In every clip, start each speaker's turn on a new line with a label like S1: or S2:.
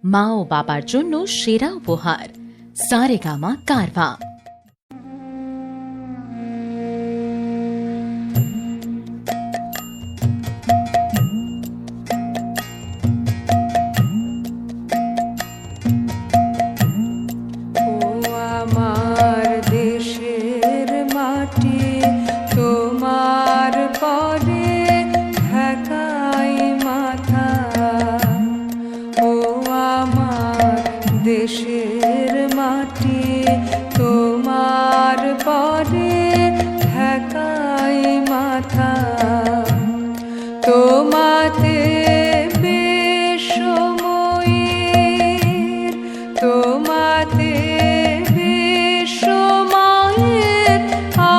S1: মা ও বাবার জন্য সেরা উপহার সারেগামা কারভা।
S2: তোমার পরে ঢাকাই মাথা, ও আমার দেশের মাটি তোমার পরে ঢাকাই মাথা। তোমাতে বেশময়ীর, তোমাতে বেশময়ের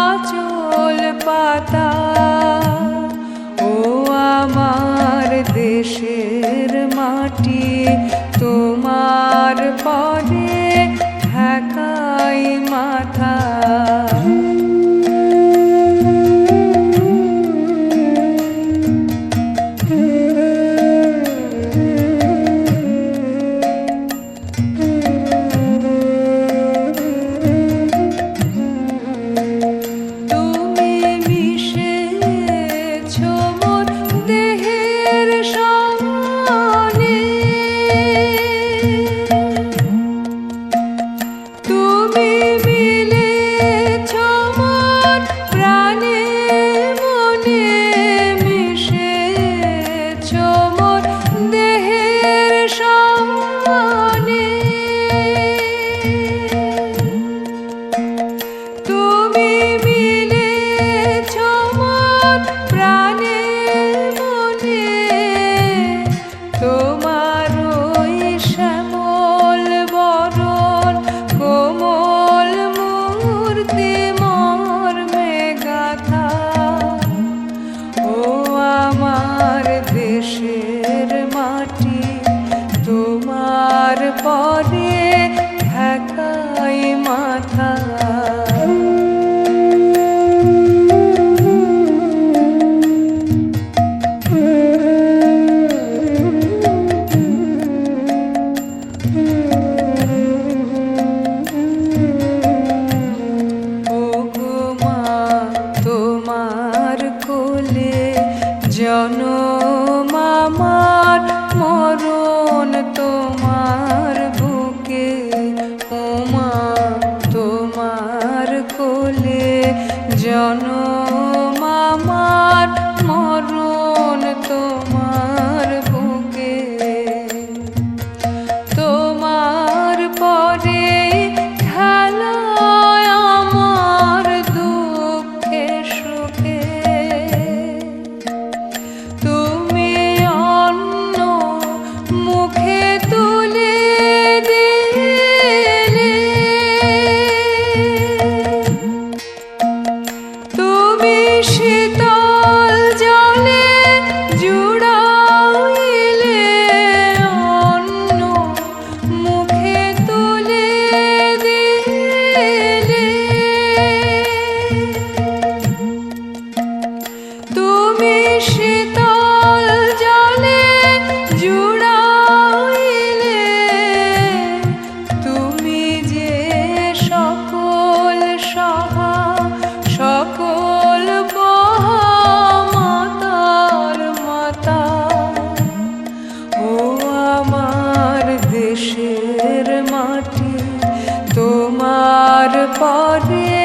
S2: আঁচল পাতা, ও আমার দেশের মাটি তোমার পরে ঢাকাই মাথা। দেশের মাটি তোমার পরে ঢাকাই মাথা। ওগো মা তোমার কোলে জনম আমার, মরণ তোমার বুকে, ও মা তোমার কোলে জনম আমার, মরণ তোমার বুকে। তোমার পরে খেলায় আমার দুঃখে সুখে, তুমি অন্ন মুখে তুলে দিলে, তুমি শীতল জলে জুড়াইলে, অন্ন মুখে তুলে দিলে, তুমি শীতল জলে জুড়াইলে, তুমি যে সকল সহা সকল মাতার মাতা, ও আমার দেশের মাটি তোমার পরে